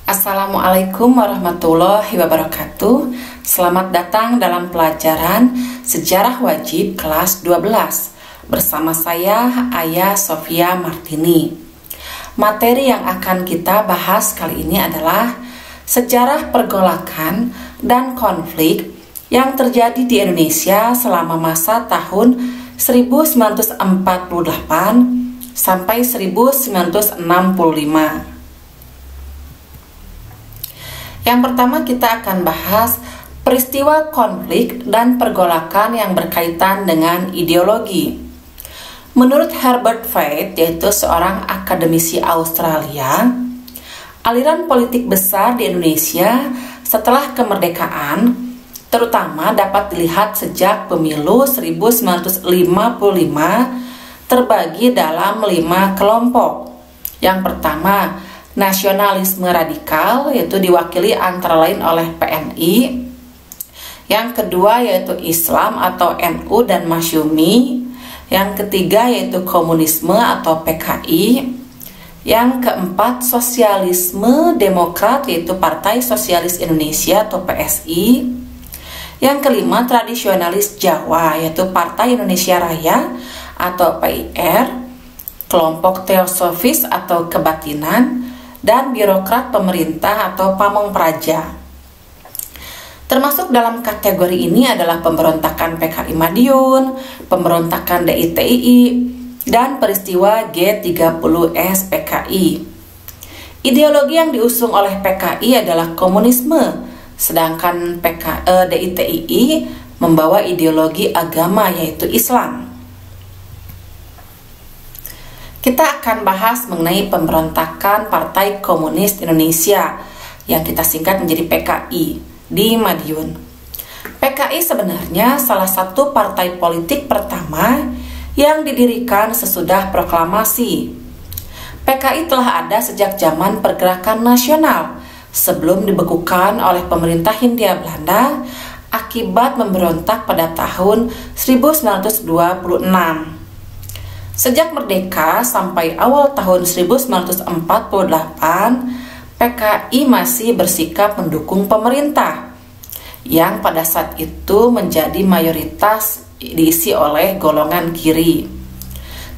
Assalamualaikum warahmatullahi wabarakatuh. Selamat datang dalam pelajaran Sejarah Wajib kelas 12 bersama saya Ayah Sofia Martini. Materi yang akan kita bahas kali ini adalah sejarah pergolakan dan konflik yang terjadi di Indonesia selama masa tahun 1948 sampai 1965. Yang pertama kita akan bahas peristiwa konflik dan pergolakan yang berkaitan dengan ideologi. Menurut Herbert Faith, yaitu seorang akademisi Australia, aliran politik besar di Indonesia setelah kemerdekaan terutama dapat dilihat sejak pemilu 1955 terbagi dalam 5 kelompok. Yang pertama, nasionalisme radikal, yaitu diwakili antara lain oleh PNI. Yang kedua yaitu Islam atau NU dan Masyumi. Yang ketiga yaitu komunisme atau PKI. Yang keempat sosialisme demokrat, yaitu Partai Sosialis Indonesia atau PSI. Yang kelima tradisionalis Jawa, yaitu Partai Indonesia Raya atau PIR. Kelompok teosofis atau kebatinan, dan birokrat pemerintah atau pamong praja. Termasuk dalam kategori ini adalah pemberontakan PKI Madiun, pemberontakan DITII, dan peristiwa G30S PKI. Ideologi yang diusung oleh PKI adalah komunisme, sedangkan DITII membawa ideologi agama yaitu Islam. Kita akan bahas mengenai pemberontakan Partai Komunis Indonesia yang kita singkat menjadi PKI di Madiun. PKI sebenarnya salah satu partai politik pertama yang didirikan sesudah proklamasi. PKI telah ada sejak zaman pergerakan nasional sebelum dibekukan oleh pemerintah Hindia Belanda akibat memberontak pada tahun 1926. Sejak merdeka sampai awal tahun 1948, PKI masih bersikap mendukung pemerintah yang pada saat itu menjadi mayoritas diisi oleh golongan kiri.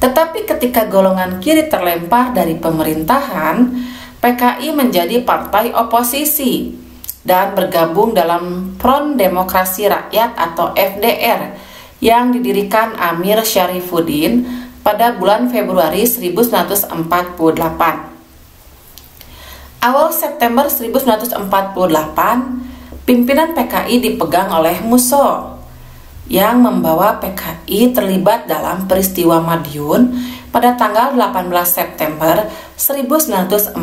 Tetapi ketika golongan kiri terlempar dari pemerintahan, PKI menjadi partai oposisi dan bergabung dalam Front Demokrasi Rakyat atau FDR yang didirikan Amir Syarifuddin pada bulan Februari 1948. Awal September 1948, pimpinan PKI dipegang oleh Musso yang membawa PKI terlibat dalam peristiwa Madiun pada tanggal 18 September 1948.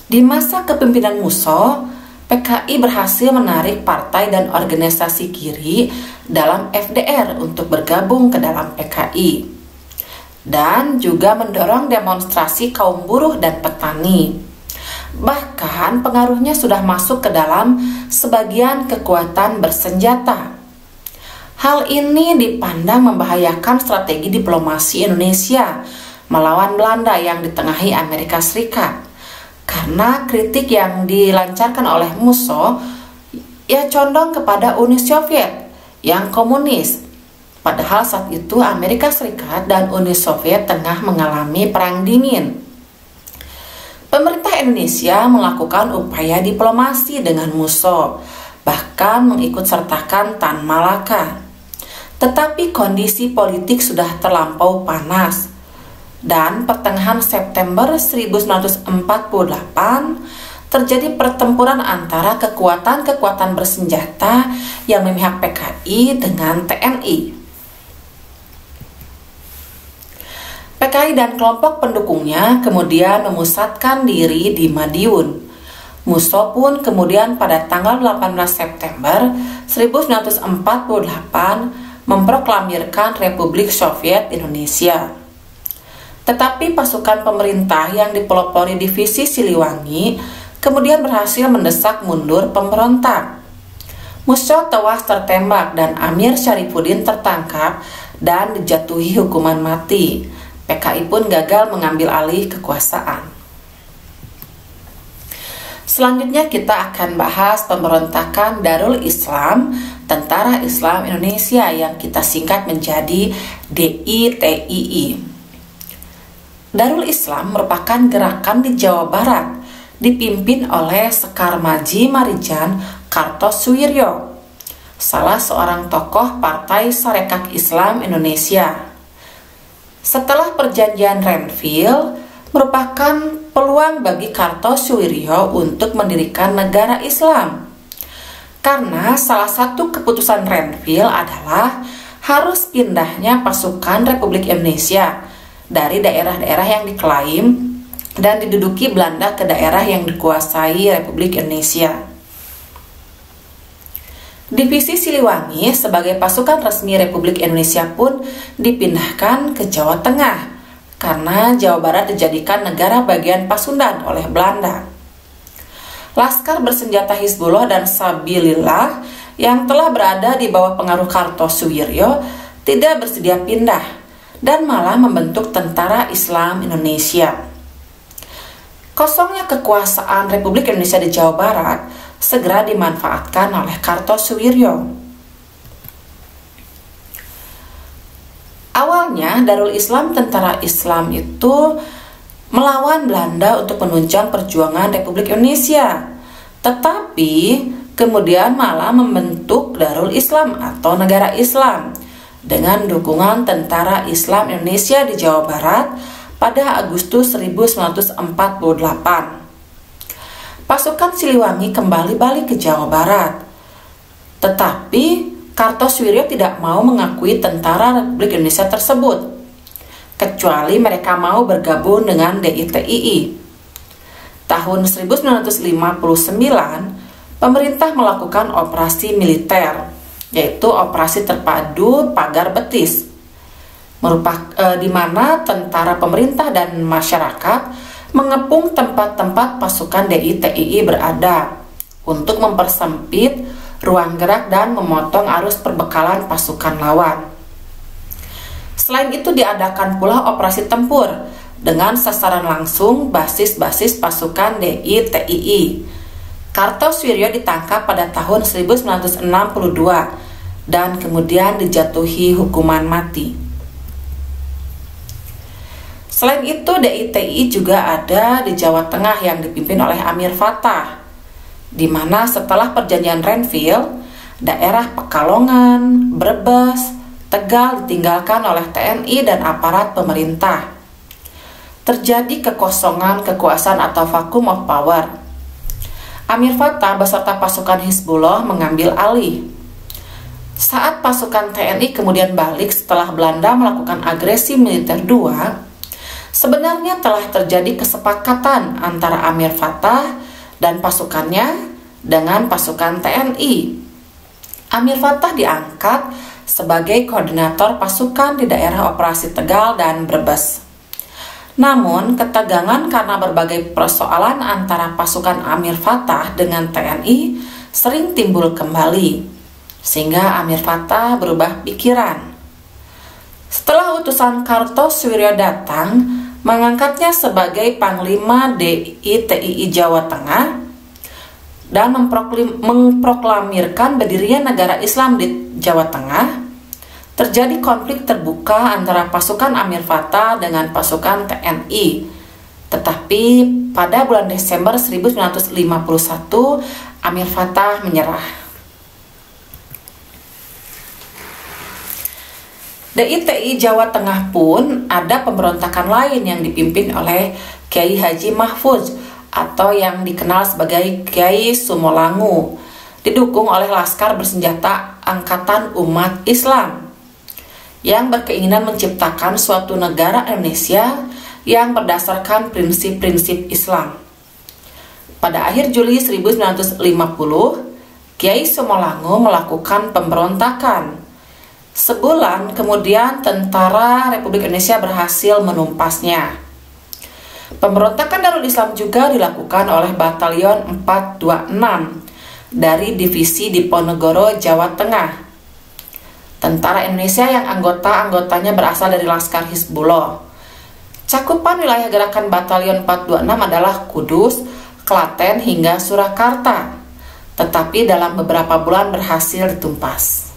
Di masa kepemimpinan Musso, PKI berhasil menarik partai dan organisasi kiri dalam FDR untuk bergabung ke dalam PKI dan juga mendorong demonstrasi kaum buruh dan petani. Bahkan pengaruhnya sudah masuk ke dalam sebagian kekuatan bersenjata. Hal ini dipandang membahayakan strategi diplomasi Indonesia melawan Belanda yang ditengahi Amerika Serikat. Karena kritik yang dilancarkan oleh Musso condong kepada Uni Soviet yang komunis. Padahal saat itu Amerika Serikat dan Uni Soviet tengah mengalami perang dingin. Pemerintah Indonesia melakukan upaya diplomasi dengan Musso, bahkan mengikutsertakan Tan Malaka. Tetapi kondisi politik sudah terlampau panas. Dan pertengahan September 1948 terjadi pertempuran antara kekuatan-kekuatan bersenjata yang memihak PKI dengan TNI. PKI dan kelompok pendukungnya kemudian memusatkan diri di Madiun. Musso pun kemudian pada tanggal 18 September 1948 memproklamirkan Republik Soviet Indonesia. Tetapi pasukan pemerintah yang dipelopori divisi Siliwangi kemudian berhasil mendesak mundur pemberontak. Musso tewas tertembak dan Amir Syarifuddin tertangkap dan dijatuhi hukuman mati. PKI pun gagal mengambil alih kekuasaan. Selanjutnya kita akan bahas pemberontakan Darul Islam, Tentara Islam Indonesia yang kita singkat menjadi DITII. Darul Islam merupakan gerakan di Jawa Barat dipimpin oleh Sekar Maji Marijan Kartosuwiryo, salah seorang tokoh Partai Sarekat Islam Indonesia. Setelah perjanjian Renville, merupakan peluang bagi Kartosuwiryo untuk mendirikan negara Islam. Karena salah satu keputusan Renville adalah harus pindahnya pasukan Republik Indonesia dari daerah-daerah yang diklaim dan diduduki Belanda ke daerah yang dikuasai Republik Indonesia. Divisi Siliwangi sebagai pasukan resmi Republik Indonesia pun dipindahkan ke Jawa Tengah karena Jawa Barat dijadikan negara bagian Pasundan oleh Belanda. Laskar bersenjata Hizbullah dan Sabilillah yang telah berada di bawah pengaruh Kartosuwiryo tidak bersedia pindah dan malah membentuk Tentara Islam Indonesia. Kosongnya kekuasaan Republik Indonesia di Jawa Barat segera dimanfaatkan oleh Kartosuwiryo. Awalnya Darul Islam Tentara Islam itu melawan Belanda untuk menunjang perjuangan Republik Indonesia, tetapi kemudian malah membentuk Darul Islam atau negara Islam dengan dukungan Tentara Islam Indonesia di Jawa Barat pada Agustus 1948. Pasukan Siliwangi kembali balik ke Jawa Barat. Tetapi Kartosuwiryo tidak mau mengakui tentara Republik Indonesia tersebut, kecuali mereka mau bergabung dengan DITII. Tahun 1959, pemerintah melakukan operasi militer, yaitu Operasi Terpadu Pagar Betis, di mana tentara pemerintah dan masyarakat mengepung tempat-tempat pasukan DITII berada untuk mempersempit ruang gerak dan memotong arus perbekalan pasukan lawan. Selain itu diadakan pula operasi tempur dengan sasaran langsung basis-basis pasukan DITII. Kartosuwiryo ditangkap pada tahun 1962 dan kemudian dijatuhi hukuman mati. Selain itu, DITII juga ada di Jawa Tengah yang dipimpin oleh Amir Fattah, di mana setelah perjanjian Renville, daerah Pekalongan, Brebes, Tegal ditinggalkan oleh TNI dan aparat pemerintah. Terjadi kekosongan kekuasaan atau vacuum of power. Amir Fattah beserta pasukan Hizbullah mengambil alih. Saat pasukan TNI kemudian balik setelah Belanda melakukan agresi militer II, sebenarnya telah terjadi kesepakatan antara Amir Fattah dan pasukannya dengan pasukan TNI. Amir Fattah diangkat sebagai koordinator pasukan di daerah operasi Tegal dan Brebes. Namun, ketegangan karena berbagai persoalan antara pasukan Amir Fattah dengan TNI sering timbul kembali, sehingga Amir Fattah berubah pikiran. Setelah utusan Kartosuwiryo datang, mengangkatnya sebagai Panglima DITII Jawa Tengah dan memproklamirkan berdirinya negara Islam di Jawa Tengah, terjadi konflik terbuka antara pasukan Amir Fattah dengan pasukan TNI. Tetapi pada bulan Desember 1951, Amir Fattah menyerah. DITII Jawa Tengah pun ada pemberontakan lain yang dipimpin oleh Kiai Haji Mahfudz atau yang dikenal sebagai Kiai Sumolangu, didukung oleh laskar bersenjata Angkatan Umat Islam yang berkeinginan menciptakan suatu negara Indonesia yang berdasarkan prinsip-prinsip Islam. Pada akhir Juli 1950, Kiai Sumolangu melakukan pemberontakan. Sebulan kemudian tentara Republik Indonesia berhasil menumpasnya. Pemberontakan Darul Islam juga dilakukan oleh Batalion 426 dari Divisi Diponegoro, Jawa Tengah. Tentara Indonesia yang anggota-anggotanya berasal dari Laskar Hizbullah. Cakupan wilayah gerakan Batalion 426 adalah Kudus, Klaten, hingga Surakarta, tetapi dalam beberapa bulan berhasil ditumpas.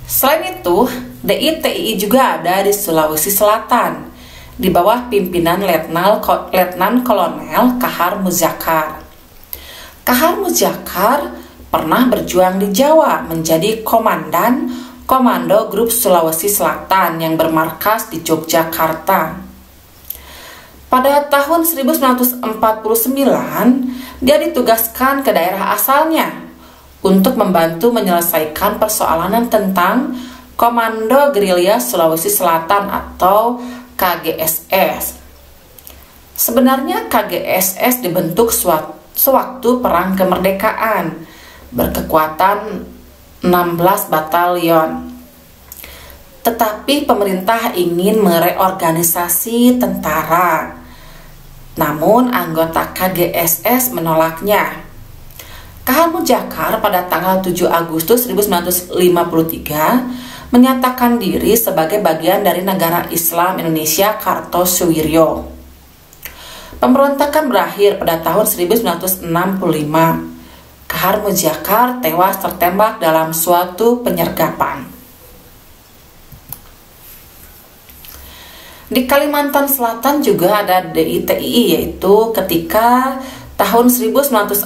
Selain itu, DITII juga ada di Sulawesi Selatan, di bawah pimpinan Letnan Kolonel Kahar Muzakar. Kahar Muzakar pernah berjuang di Jawa menjadi komandan Komando Grup Sulawesi Selatan yang bermarkas di Yogyakarta. Pada tahun 1949, dia ditugaskan ke daerah asalnya untuk membantu menyelesaikan persoalan tentang Komando Gerilya Sulawesi Selatan atau KGSS. Sebenarnya KGSS dibentuk sewaktu Perang Kemerdekaan, berkekuatan 16 batalion. Tetapi pemerintah ingin mereorganisasi tentara. Namun anggota KGSS menolaknya. Kahar Muzakar pada tanggal 7 Agustus 1953 menyatakan diri sebagai bagian dari Negara Islam Indonesia Kartosuwiryo. Pemberontakan berakhir pada tahun 1965. Kahar Muzakar tewas tertembak dalam suatu penyergapan. Di Kalimantan Selatan juga ada DITII, yaitu ketika tahun 1948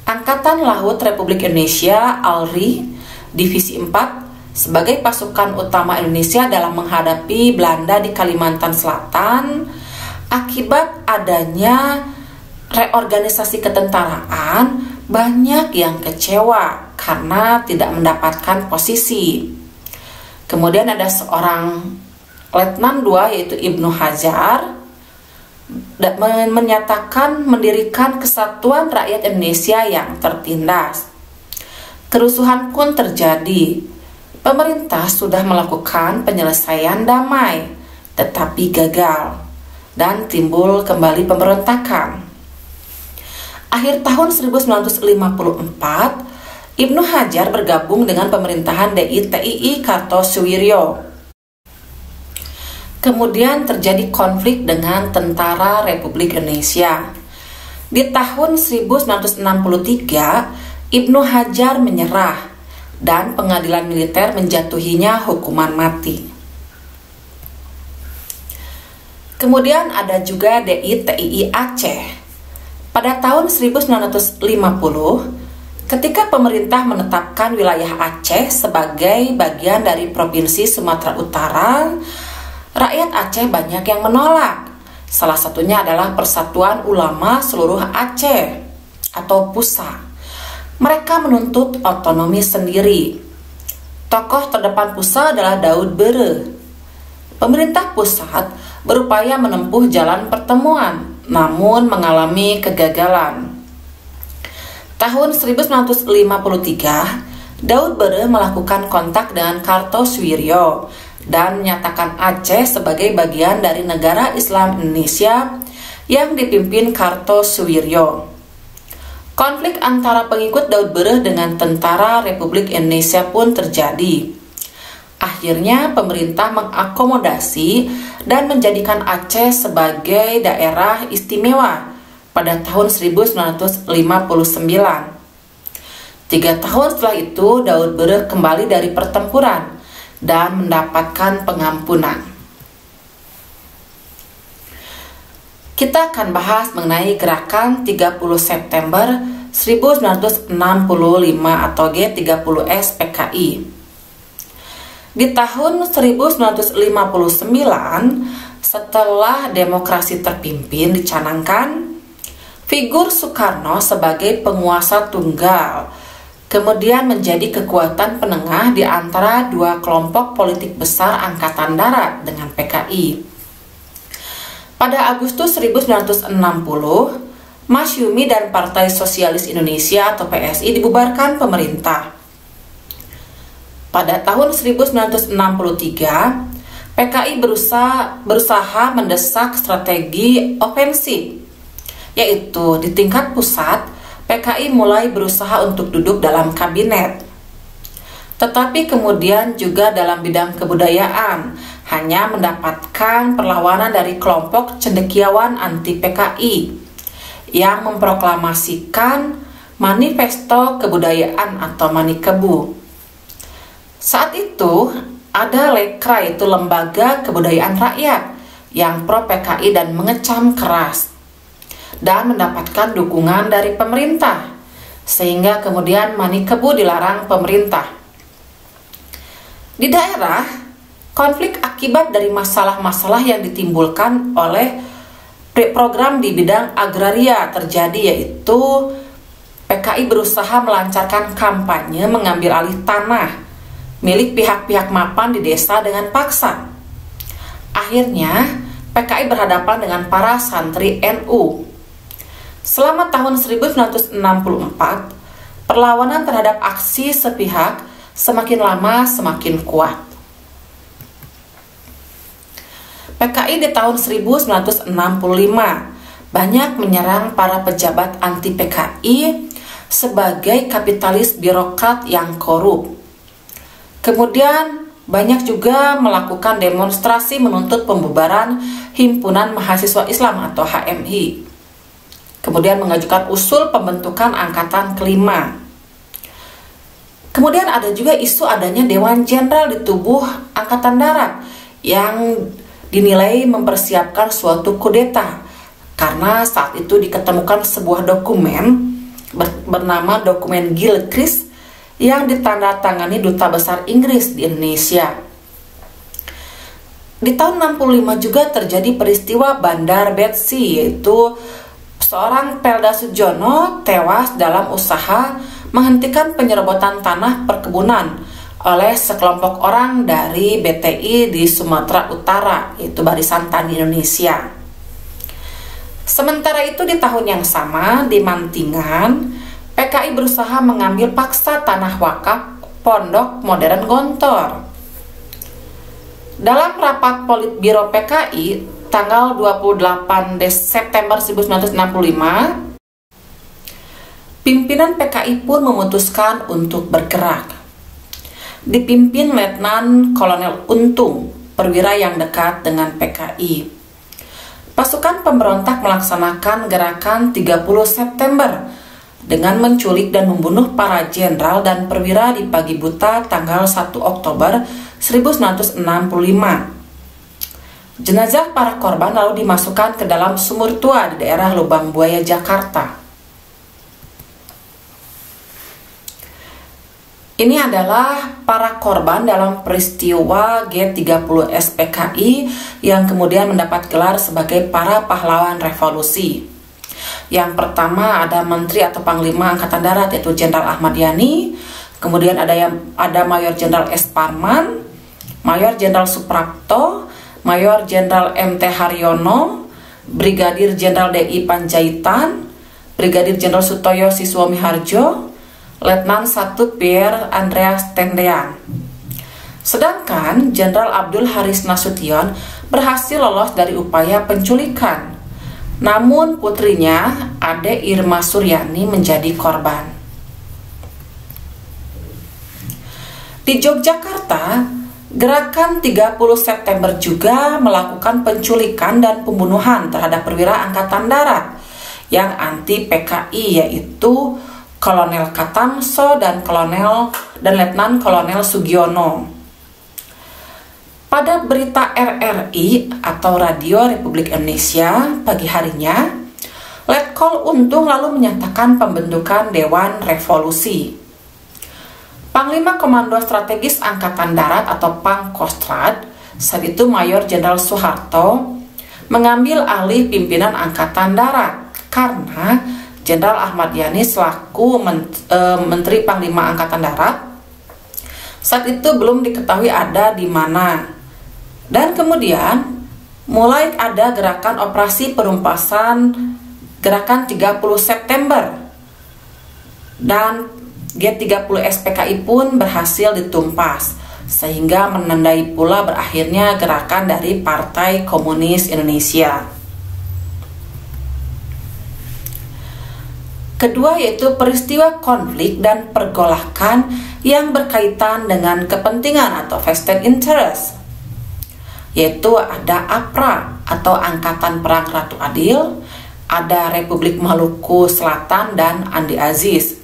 Angkatan Laut Republik Indonesia ALRI Divisi 4 sebagai pasukan utama Indonesia dalam menghadapi Belanda di Kalimantan Selatan akibat adanya reorganisasi ketentaraan. Banyak yang kecewa karena tidak mendapatkan posisi. Kemudian ada seorang Letnan II yaitu Ibnu Hajar menyatakan mendirikan Kesatuan Rakyat Indonesia yang tertindas. Kerusuhan pun terjadi. Pemerintah sudah melakukan penyelesaian damai, tetapi gagal dan timbul kembali pemberontakan. Akhir tahun 1954, Ibnu Hajar bergabung dengan pemerintahan DITII Kartosuwiryo. Kemudian terjadi konflik dengan tentara Republik Indonesia. Di tahun 1963, Ibnu Hajar menyerah dan pengadilan militer menjatuhinya hukuman mati. Kemudian ada juga DITII Aceh. Pada tahun 1950, ketika pemerintah menetapkan wilayah Aceh sebagai bagian dari Provinsi Sumatera Utara, rakyat Aceh banyak yang menolak. Salah satunya adalah Persatuan Ulama Seluruh Aceh atau PUSA. Mereka menuntut otonomi sendiri. Tokoh terdepan PUSA adalah Daud Bere. Pemerintah pusat berupaya menempuh jalan pertemuan, namun mengalami kegagalan. Tahun 1953, Daud Bere melakukan kontak dengan Kartosuwiryo dan menyatakan Aceh sebagai bagian dari Negara Islam Indonesia yang dipimpin Kartosuwiryo. Konflik antara pengikut Daud Bere dengan tentara Republik Indonesia pun terjadi. Akhirnya pemerintah mengakomodasi dan menjadikan Aceh sebagai daerah istimewa pada tahun 1959. 3 tahun setelah itu Daud Bere kembali dari pertempuran dan mendapatkan pengampunan. Kita akan bahas mengenai gerakan 30 September 1965 atau G30S PKI. Di tahun 1959, setelah demokrasi terpimpin dicanangkan, figur Soekarno sebagai penguasa tunggal kemudian menjadi kekuatan penengah di antara dua kelompok politik besar Angkatan Darat dengan PKI. Pada Agustus 1960, Masyumi dan Partai Sosialis Indonesia atau PSI dibubarkan pemerintah. Pada tahun 1963, PKI berusaha mendesak strategi ofensif, yaitu di tingkat pusat, PKI mulai berusaha untuk duduk dalam kabinet. tetapi kemudian juga dalam bidang kebudayaan, hanya mendapatkan perlawanan dari kelompok cendekiawan anti PKI yang memproklamasikan Manifesto Kebudayaan atau Manikebu. Saat itu ada Lekra, itu Lembaga Kebudayaan Rakyat, yang pro PKI dan mengecam keras dan mendapatkan dukungan dari pemerintah, sehingga kemudian Manikebu dilarang pemerintah. Di daerah, konflik akibat dari masalah-masalah yang ditimbulkan oleh program di bidang agraria terjadi, yaitu PKI berusaha melancarkan kampanye mengambil alih tanah milik pihak-pihak mapan di desa dengan paksa. Akhirnya, PKI berhadapan dengan para santri NU. Selama tahun 1964, perlawanan terhadap aksi sepihak semakin lama semakin kuat. PKI di tahun 1965 banyak menyerang para pejabat anti PKI sebagai kapitalis birokrat yang korup. Kemudian banyak juga melakukan demonstrasi menuntut pembubaran Himpunan Mahasiswa Islam atau HMI. Kemudian mengajukan usul pembentukan Angkatan Kelima. Kemudian ada juga isu adanya Dewan Jenderal di tubuh Angkatan Darat yang dinilai mempersiapkan suatu kudeta, karena saat itu diketemukan sebuah dokumen bernama dokumen Gilchrist yang ditandatangani Duta Besar Inggris di Indonesia. Di tahun 65 juga terjadi peristiwa Bandar Betsy, yaitu seorang Pelda Sujono tewas dalam usaha menghentikan penyerobotan tanah perkebunan oleh sekelompok orang dari BTI di Sumatera Utara, yaitu Barisan Tani Indonesia. Sementara itu di tahun yang sama di Mantingan, PKI berusaha mengambil paksa tanah wakaf Pondok Modern Gontor. Dalam rapat Politbiro PKI tanggal 28 September 1965, pimpinan PKI pun memutuskan untuk bergerak. Dipimpin Letnan Kolonel Untung, perwira yang dekat dengan PKI. Pasukan pemberontak melaksanakan gerakan 30 September dengan menculik dan membunuh para jenderal dan perwira di pagi buta tanggal 1 Oktober 1965. Jenazah para korban lalu dimasukkan ke dalam sumur tua di daerah Lubang Buaya, Jakarta. Ini adalah para korban dalam peristiwa G30 SPKI yang kemudian mendapat gelar sebagai para pahlawan revolusi. Yang pertama ada Menteri atau Panglima Angkatan Darat, yaitu Jenderal Ahmad Yani. Kemudian ada Mayor Jenderal S. Parman, Mayor Jenderal Suprapto, Mayor Jenderal MT Haryono, Brigadir Jenderal DI Panjaitan, Brigadir Jenderal Sutoyo Siswomi Harjo, Letnan 1 Pierre Andreas Tendean. Sedangkan Jenderal Abdul Haris Nasution berhasil lolos dari upaya penculikan. Namun putrinya, Ade Irma Suryani, menjadi korban. Di Yogyakarta, gerakan 30 September juga melakukan penculikan dan pembunuhan terhadap perwira Angkatan Darat yang anti PKI, yaitu Kolonel Katamso dan Letnan Kolonel Sugiono. Pada berita RRI atau Radio Republik Indonesia pagi harinya, Letkol Untung lalu menyatakan pembentukan Dewan Revolusi. Panglima Komando Strategis Angkatan Darat atau Pangkostrad, saat itu Mayor Jenderal Soeharto, mengambil alih pimpinan Angkatan Darat karena Jenderal Ahmad Yani selaku Menteri Panglima Angkatan Darat saat itu belum diketahui ada di mana. Dan kemudian mulai ada gerakan operasi penumpasan gerakan 30 September. Dan G30 SPKI pun berhasil ditumpas, sehingga menandai pula berakhirnya gerakan dari Partai Komunis Indonesia. Kedua yaitu peristiwa konflik dan pergolakan yang berkaitan dengan kepentingan atau vested interest, yaitu ada APRA atau Angkatan Perang Ratu Adil, ada Republik Maluku Selatan dan Andi Aziz,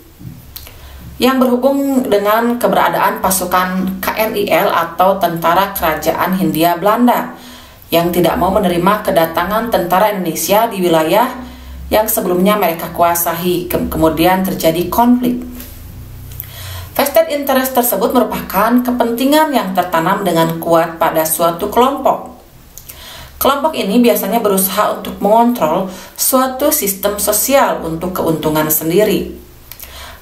yang berhubung dengan keberadaan pasukan KNIL atau Tentara Kerajaan Hindia Belanda yang tidak mau menerima kedatangan tentara Indonesia di wilayah yang sebelumnya mereka kuasai. Kemudian terjadi konflik. Vested interest tersebut merupakan kepentingan yang tertanam dengan kuat pada suatu kelompok. Kelompok ini biasanya berusaha untuk mengontrol suatu sistem sosial untuk keuntungan sendiri.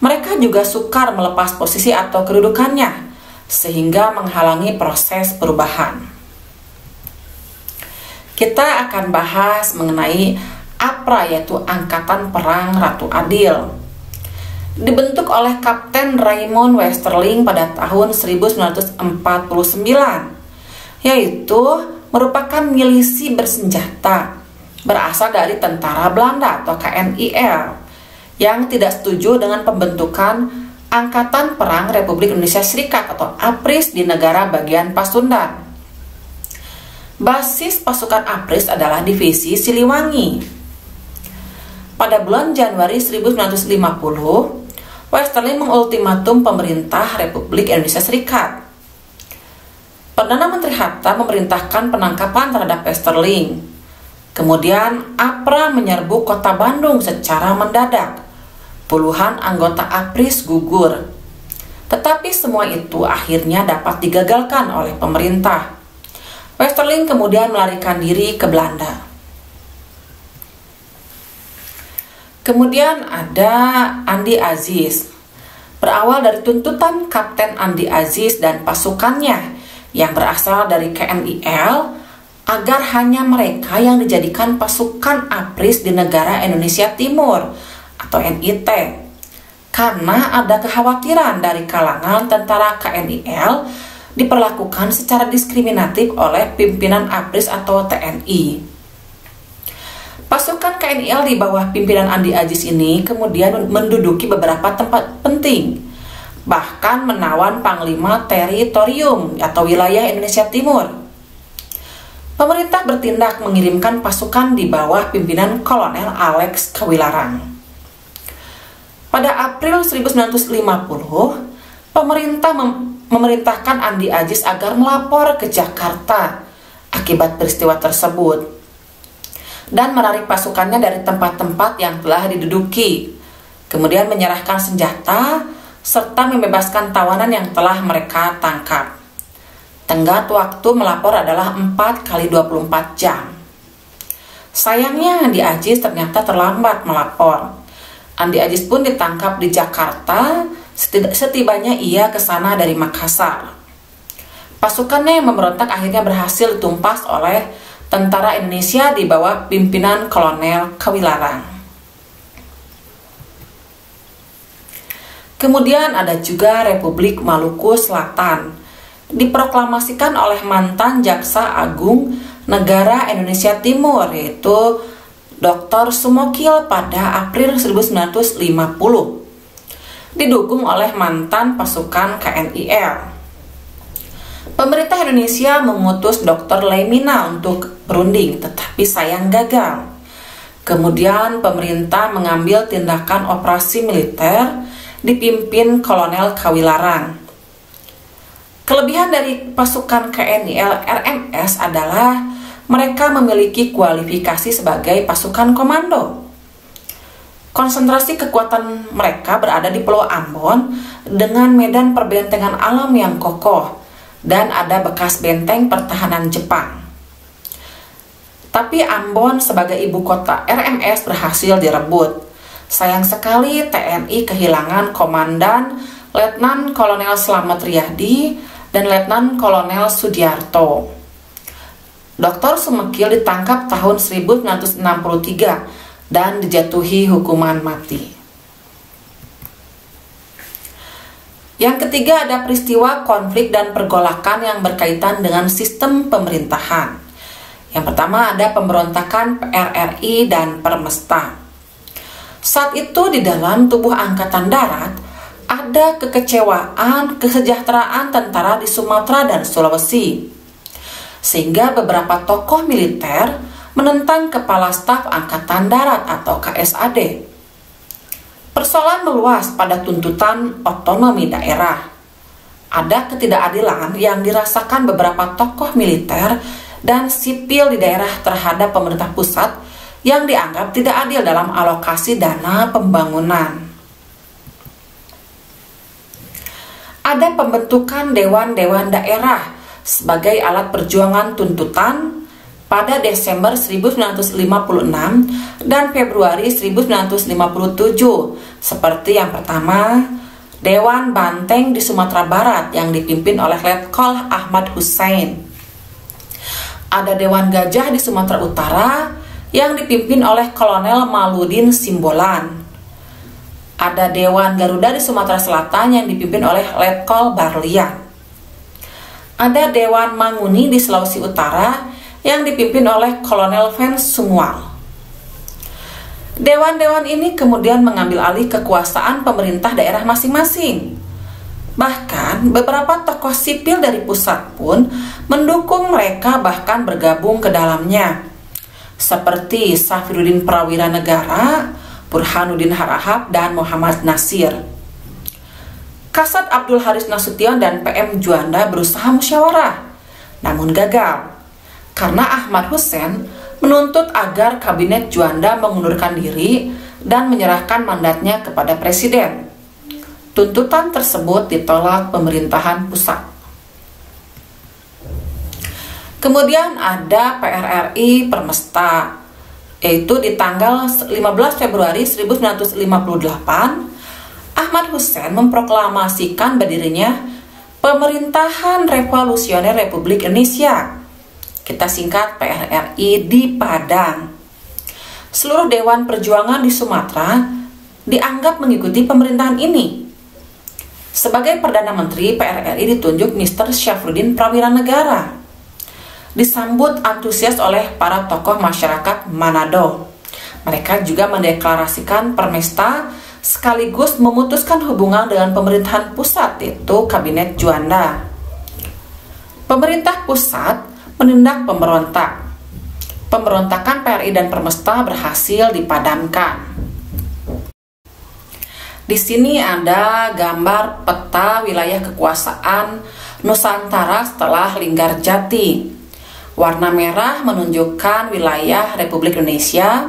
Mereka juga sukar melepas posisi atau kedudukannya, sehingga menghalangi proses perubahan. Kita akan bahas mengenai APRA, yaitu Angkatan Perang Ratu Adil. Dibentuk oleh Kapten Raymond Westerling pada tahun 1949, yaitu merupakan milisi bersenjata berasal dari tentara Belanda atau KNIL yang tidak setuju dengan pembentukan Angkatan Perang Republik Indonesia Serikat atau APRIS di negara bagian Pasundan. Basis pasukan APRIS adalah Divisi Siliwangi. Pada bulan Januari 1950, Westerling mengultimatum pemerintah Republik Indonesia Serikat. Perdana Menteri Hatta memerintahkan penangkapan terhadap Westerling. Kemudian APRA menyerbu kota Bandung secara mendadak. Puluhan anggota APRIS gugur. Tetapi semua itu akhirnya dapat digagalkan oleh pemerintah. Westerling kemudian melarikan diri ke Belanda. Kemudian ada Andi Aziz. Berawal dari tuntutan Kapten Andi Aziz dan pasukannya yang berasal dari KNIL agar hanya mereka yang dijadikan pasukan APRIS di negara Indonesia Timur atau NIT, karena ada kekhawatiran dari kalangan tentara KNIL diperlakukan secara diskriminatif oleh pimpinan APRIS atau TNI. Pasukan KNIL di bawah pimpinan Andi Aziz ini kemudian menduduki beberapa tempat penting, bahkan menawan Panglima Teritorium atau wilayah Indonesia Timur. Pemerintah bertindak mengirimkan pasukan di bawah pimpinan Kolonel Alex Kawilarang. Pada April 1950, pemerintah memerintahkan Andi Aziz agar melapor ke Jakarta akibat peristiwa tersebut dan menarik pasukannya dari tempat-tempat yang telah diduduki, kemudian menyerahkan senjata serta membebaskan tawanan yang telah mereka tangkap. Tenggat waktu melapor adalah 4 kali 24 jam. Sayangnya Andi Aziz ternyata terlambat melapor. Andi Aziz pun ditangkap di Jakarta setibanya ia ke sana dari Makassar. Pasukannya yang memberontak akhirnya berhasil ditumpas oleh tentara Indonesia di bawah pimpinan Kolonel Kawilarang. Kemudian ada juga Republik Maluku Selatan, diproklamasikan oleh mantan Jaksa Agung Negara Indonesia Timur, yaitu Dr. Sumokil pada April 1950, didukung oleh mantan pasukan KNIL. Pemerintah Indonesia mengutus Dr. Lemina untuk berunding, tetapi sayang gagal. Kemudian pemerintah mengambil tindakan operasi militer dipimpin Kolonel Kawilarang. Kelebihan dari pasukan KNIL RMS adalah mereka memiliki kualifikasi sebagai pasukan komando. Konsentrasi kekuatan mereka berada di Pulau Ambon dengan medan perbentengan alam yang kokoh dan ada bekas benteng pertahanan Jepang. Tapi Ambon sebagai ibu kota RMS berhasil direbut. Sayang sekali TNI kehilangan Komandan Letnan Kolonel Slamet Riyadi dan Letnan Kolonel Sudiarto. Dr. Sumekil ditangkap tahun 1963 dan dijatuhi hukuman mati. Yang ketiga ada peristiwa konflik dan pergolakan yang berkaitan dengan sistem pemerintahan. Yang pertama ada pemberontakan PRRI dan Permesta. Saat itu di dalam tubuh Angkatan Darat ada kekecewaan kesejahteraan tentara di Sumatera dan Sulawesi, sehingga beberapa tokoh militer menentang Kepala Staf Angkatan Darat atau KSAD. Persoalan meluas pada tuntutan otonomi daerah. Ada ketidakadilan yang dirasakan beberapa tokoh militer dan sipil di daerah terhadap pemerintah pusat yang dianggap tidak adil dalam alokasi dana pembangunan. Ada pembentukan dewan-dewan daerah sebagai alat perjuangan tuntutan pada Desember 1956 dan Februari 1957, seperti yang pertama, Dewan Banteng di Sumatera Barat yang dipimpin oleh Letkol Ahmad Hussein. Ada Dewan Gajah di Sumatera Utara yang dipimpin oleh Kolonel Maludin Simbolan. Ada Dewan Garuda di Sumatera Selatan yang dipimpin oleh Letkol Barlian. Ada Dewan Manguni di Sulawesi Utara yang dipimpin oleh Kolonel Vance Sumual. Dewan-dewan ini kemudian mengambil alih kekuasaan pemerintah daerah masing-masing. Bahkan beberapa tokoh sipil dari pusat pun mendukung mereka, bahkan bergabung ke dalamnya, seperti Safiruddin Prawira Negara, Burhanuddin Harahap, dan Muhammad Nasir. Kasat Abdul Haris Nasution dan PM Juanda berusaha musyawarah, namun gagal, karena Ahmad Hussein menuntut agar kabinet Juanda mengundurkan diri dan menyerahkan mandatnya kepada presiden. Tuntutan tersebut ditolak pemerintahan pusat. Kemudian ada PRRI Permesta, yaitu di tanggal 15 Februari 1958, Ahmad Hussein memproklamasikan berdirinya Pemerintahan Revolusioner Republik Indonesia, kita singkat PRRI, di Padang. Seluruh Dewan Perjuangan di Sumatera dianggap mengikuti pemerintahan ini. Sebagai Perdana Menteri, PRRI ditunjuk Mr. Syafruddin Prawira Negara. Disambut antusias oleh para tokoh masyarakat Manado. Mereka juga mendeklarasikan Permesta sekaligus memutuskan hubungan dengan pemerintahan pusat, yaitu Kabinet Juanda. Pemerintah pusat menindak pemberontak. Pemberontakan PRI dan Permesta berhasil dipadamkan. Di sini ada gambar peta wilayah kekuasaan Nusantara setelah Linggarjati. Warna merah menunjukkan wilayah Republik Indonesia,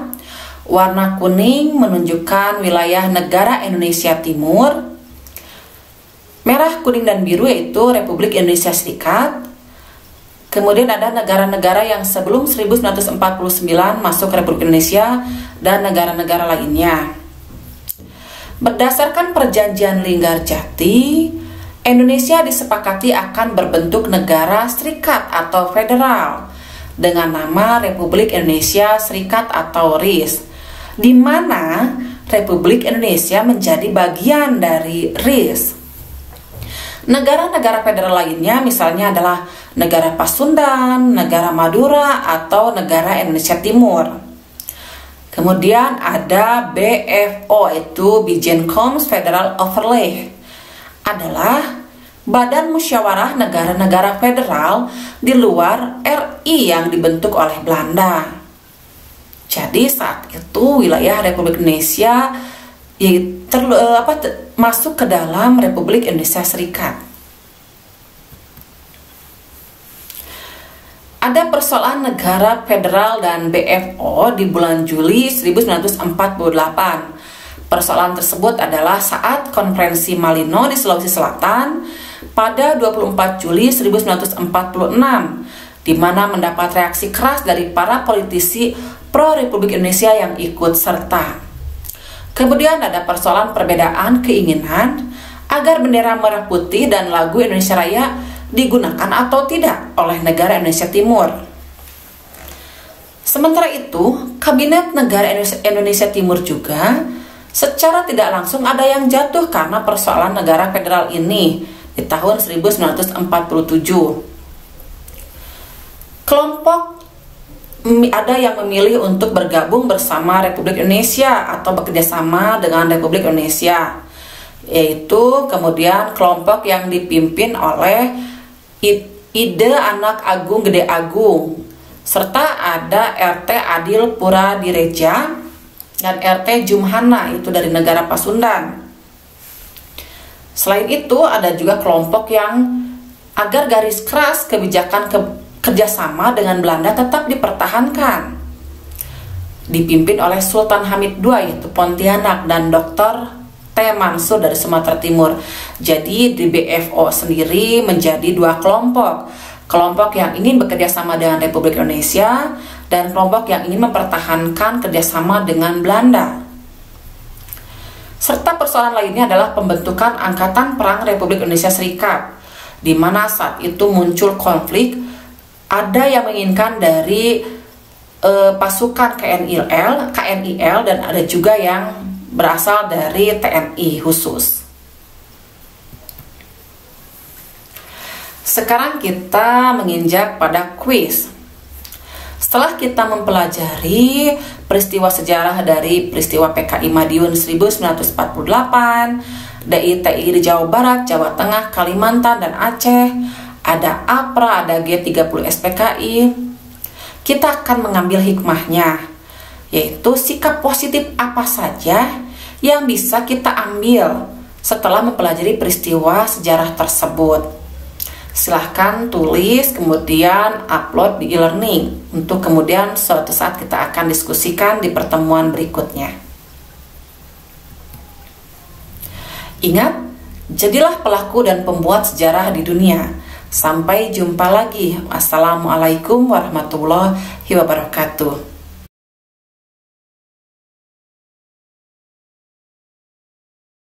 warna kuning menunjukkan wilayah negara Indonesia Timur, merah, kuning, dan biru yaitu Republik Indonesia Serikat. Kemudian ada negara-negara yang sebelum 1949 masuk ke Republik Indonesia dan negara-negara lainnya. Berdasarkan perjanjian Linggarjati, Indonesia disepakati akan berbentuk negara serikat atau federal dengan nama Republik Indonesia Serikat atau RIS, di mana Republik Indonesia menjadi bagian dari RIS. Negara-negara federal lainnya misalnya adalah negara Pasundan, negara Madura, atau negara Indonesia Timur. Kemudian ada BFO, itu Bijenkoms Federal Overlay, adalah badan musyawarah negara-negara federal di luar RI yang dibentuk oleh Belanda. Jadi saat itu wilayah Republik Indonesia masuk ke dalam Republik Indonesia Serikat. Ada persoalan negara federal dan BFO di bulan Juli 1948. Persoalan tersebut adalah saat konferensi Malino di Sulawesi Selatan pada 24 Juli 1946, di mana mendapat reaksi keras dari para politisi pro Republik Indonesia yang ikut serta. Kemudian ada persoalan perbedaan keinginan agar bendera merah putih dan lagu Indonesia Raya digunakan atau tidak oleh negara Indonesia Timur. Sementara itu, Kabinet Negara Indonesia Timur juga secara tidak langsung ada yang jatuh karena persoalan negara federal ini di tahun 1947. Kelompok ada yang memilih untuk bergabung bersama Republik Indonesia atau bekerjasama dengan Republik Indonesia, yaitu kemudian kelompok yang dipimpin oleh Ide Anak Agung Gede Agung, serta ada RT Adil Pura Direja dan RT Jumhana, itu dari negara Pasundan. Selain itu ada juga kelompok yang agar garis keras kebijakan kerjasama dengan Belanda tetap dipertahankan, dipimpin oleh Sultan Hamid II, yaitu Pontianak, dan Dr. T. Mansur dari Sumatera Timur. Jadi di BFO sendiri menjadi dua kelompok, kelompok yang ingin bekerja sama dengan Republik Indonesia dan kelompok yang ingin mempertahankan kerjasama dengan Belanda. Serta persoalan lainnya adalah pembentukan Angkatan Perang Republik Indonesia Serikat, di mana saat itu muncul konflik. Ada yang menginginkan dari pasukan KNIL dan ada juga yang berasal dari TNI khusus. Sekarang kita menginjak pada kuis. Setelah kita mempelajari peristiwa sejarah dari peristiwa PKI Madiun 1948, DITI di Jawa Barat, Jawa Tengah, Kalimantan, dan Aceh, ada APRA, ada G30 SPKI, kita akan mengambil hikmahnya, yaitu sikap positif apa saja yang bisa kita ambil setelah mempelajari peristiwa sejarah tersebut. Silahkan tulis, kemudian upload di e-learning untuk kemudian suatu saat kita akan diskusikan di pertemuan berikutnya. Ingat, jadilah pelaku dan pembuat sejarah di dunia. Sampai jumpa lagi. Wassalamualaikum warahmatullahi wabarakatuh.